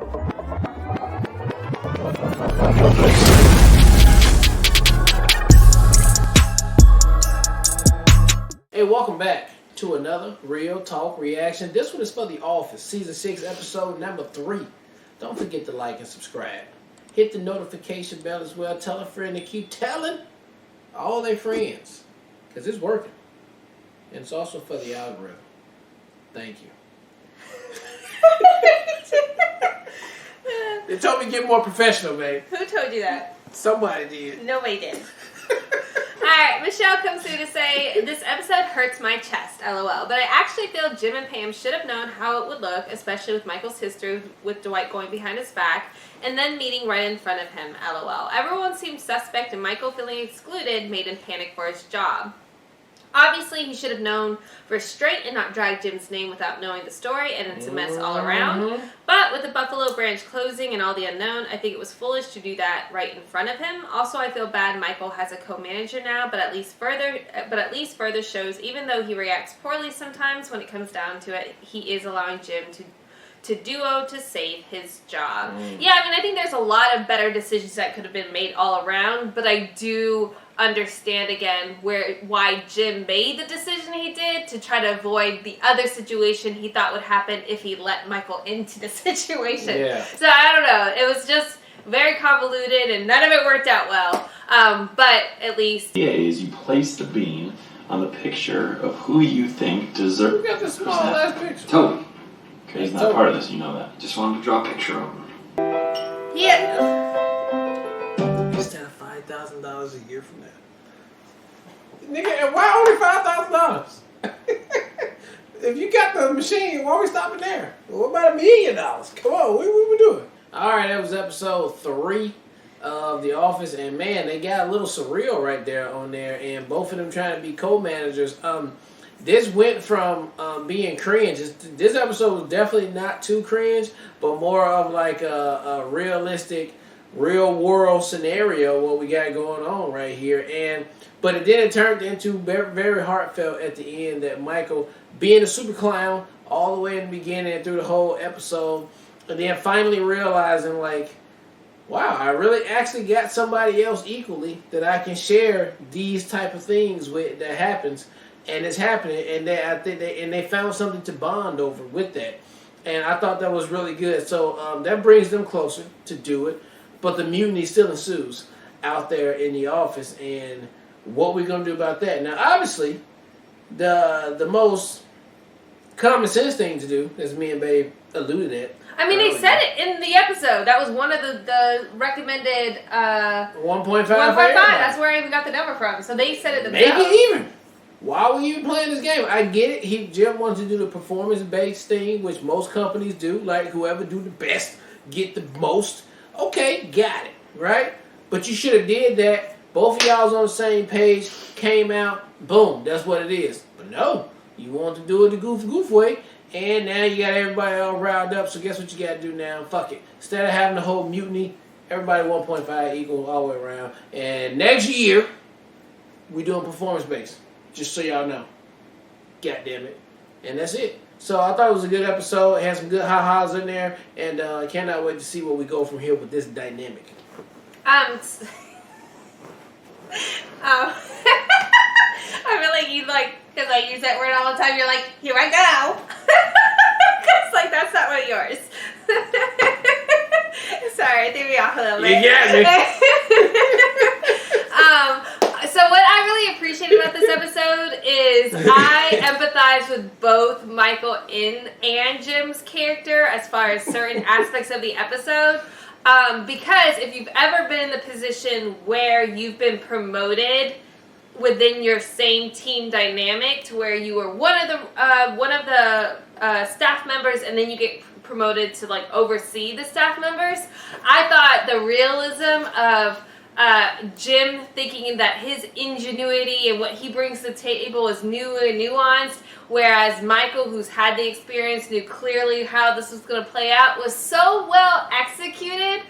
Hey, welcome back to another Real Talk Reaction. This one is for The Office, Season 6, Episode number 3. Don't forget to like and subscribe. Hit the notification bell as well. Tell a friend to keep telling all their friends, because it's working. And it's also for the algorithm. Thank you. They told me to get more professional, babe. Who told you that? Somebody did. Nobody did. Alright, Michelle comes through to say, this episode hurts my chest, lol. But I actually feel Jim and Pam should have known how it would look, especially with Michael's history with Dwight going behind his back, and then meeting right in front of him, lol. Everyone seemed suspect, and Michael feeling excluded made him panic for his job. Obviously, he should have known for straight and not drag Jim's name without knowing the story, and it's a mess all around. But with the Buffalo branch closing and all the unknown, I think it was foolish to do that right in front of him. Also, I feel bad Michael has a co-manager now, but at least further shows, even though he reacts poorly sometimes when it comes down to it, he is allowing Jim to duo to save his job. Yeah, I mean, I think there's a lot of better decisions that could have been made all around, but I do understand again why Jim made the decision he did to try to avoid the other situation he thought would happen if he let Michael into the situation. Yeah. So I don't know. It was just very convoluted and none of it worked out well. But at least is you place the bean on the picture of who you think deserves. Who got the small ass picture? Toby. Okay, he's not part of this, you know that. Just wanted to draw a picture of him. yeah. Instead of $5,000 a year from that. Nigga, and why only $5,000? If you got the machine, why are we stopping there? What about $1 million? Come on, what we doing? Alright, that was episode 3 of The Office, and man, they got a little surreal right there on there, and both of them trying to be co-managers. This went from being cringe. This episode was definitely not too cringe, but more of like a realistic, real world scenario what we got going on right here. But it turned into very, very heartfelt at the end, that Michael being a super clown all the way in the beginning and through the whole episode, and then finally realizing like, wow, I really actually got somebody else equally that I can share these type of things with that happens. And it's happening, and I think they found something to bond over with that, and I thought that was really good. So that brings them closer to do it, but the mutiny still ensues out there in the office, and what we're gonna do about that? Now, obviously, the most common sense thing to do, as me and Babe alluded at. I mean, they said it in the episode. That was one of the recommended 1.5. That's where I even got the number from. So they said it themselves. Make it even. Why were you playing this game? I get it. Jim wants to do the performance-based thing, which most companies do. Like, whoever do the best, get the most. Okay, got it, right? But you should have did that. Both of y'all was on the same page, came out, boom, that's what it is. But no, you want to do it the goof way, and now you got everybody all riled up, so guess what you got to do now? Fuck it. Instead of having the whole mutiny, everybody 1.5 equal all the way around. And next year, we doing performance-based. Just so y'all know. God damn it. And that's it. So I thought it was a good episode. It had some good ha-has in there. And I cannot wait to see where we go from here with this dynamic. I feel like you because I use that word all the time. You're like, here I go. Because like that's not one of yours. Sorry, I threw me off a little bit. You got me. So what I really appreciate about this episode is I empathize with both Michael and Jim's character as far as certain aspects of the episode. Because if you've ever been in the position where you've been promoted within your same team dynamic to where you were one of the staff members and then you get promoted to like oversee the staff members, I thought the realism of Jim thinking that his ingenuity and what he brings to the table is new and nuanced, whereas Michael, who's had the experience, knew clearly how this was going to play out, was so well executed.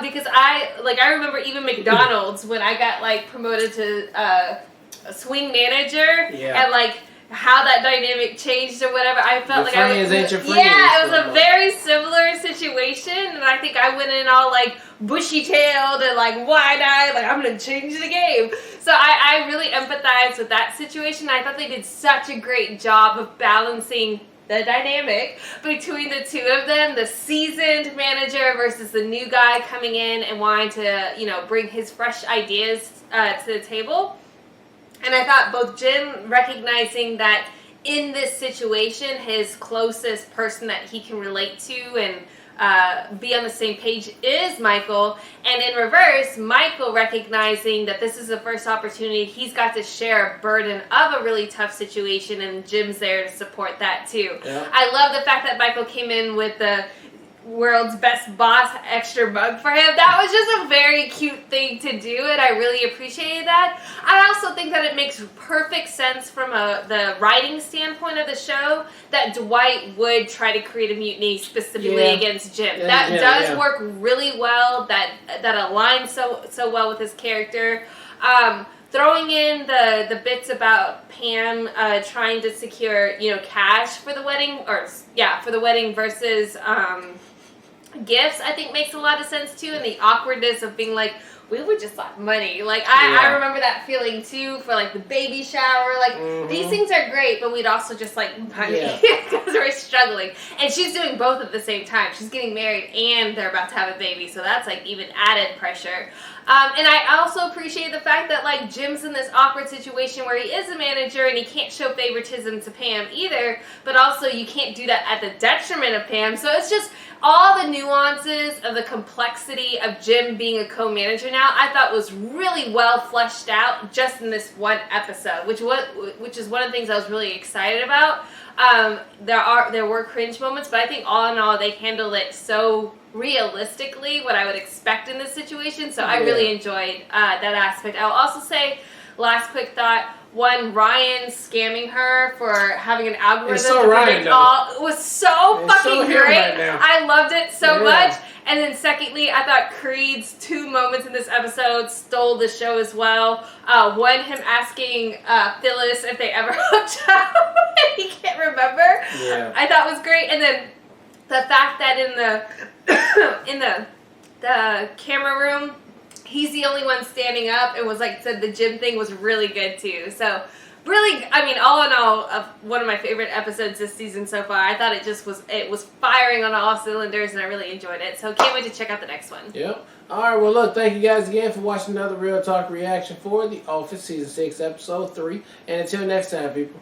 Because I remember even McDonald's when I got like promoted to a swing manager, and like how that dynamic changed or whatever. I felt Your like friends ain't your friends. Yeah, it was a very similar situation, and I think I went in all like bushy-tailed and like wide-eyed, like I'm gonna change the game. So I really empathized with that situation. I thought they did such a great job of balancing the dynamic between the two of them, the seasoned manager versus the new guy coming in and wanting to, you know, bring his fresh ideas to the table. And I thought both Jim recognizing that in this situation, his closest person that he can relate to and be on the same page is Michael. And in reverse, Michael recognizing that this is the first opportunity he's got to share a burden of a really tough situation, and Jim's there to support that too. Yeah. I love the fact that Michael came in with the world's best boss extra mug for him. That was just a very cute thing to do, and I really appreciated that. I also think that it makes perfect sense from the writing standpoint of the show that Dwight would try to create a mutiny specifically against Jim. That does work really well. That aligns so well with his character. Throwing in the bits about Pam trying to secure, you know, cash for the wedding, for the wedding versus gifts, I think makes a lot of sense too, and the awkwardness of being like, we would just like money. Like I remember that feeling too for like the baby shower. Like these things are great, but we'd also just like money because we're struggling. And she's doing both at the same time. She's getting married and they're about to have a baby, so that's like even added pressure. And I also appreciate the fact that like Jim's in this awkward situation where he is a manager and he can't show favoritism to Pam either, but also you can't do that at the detriment of Pam. So it's just all the nuances of the complexity of Jim being a co-manager now, I thought was really well fleshed out just in this one episode, which is one of the things I was really excited about. There were cringe moments, but I think all in all they handled it so realistically, what I would expect in this situation. So I really enjoyed that aspect. I'll also say, last quick thought, Ryan scamming her for having an algorithm. It's so Ryan, it was so fucking great. Right, I loved it so much. And then secondly, I thought Creed's 2 moments in this episode stole the show as well. One, him asking Phyllis if they ever hooked up. He can't remember. Yeah. I thought was great. And then the fact that in the camera room, he's the only one standing up, and was like said the Jim thing was really good too. So really, I mean, all in all, one of my favorite episodes this season so far. I thought it was firing on all cylinders, and I really enjoyed it. So can't wait to check out the next one. Yep. All right. Well, look, thank you guys again for watching another Real Talk reaction for The Office Season 6, Episode 3. And until next time, people.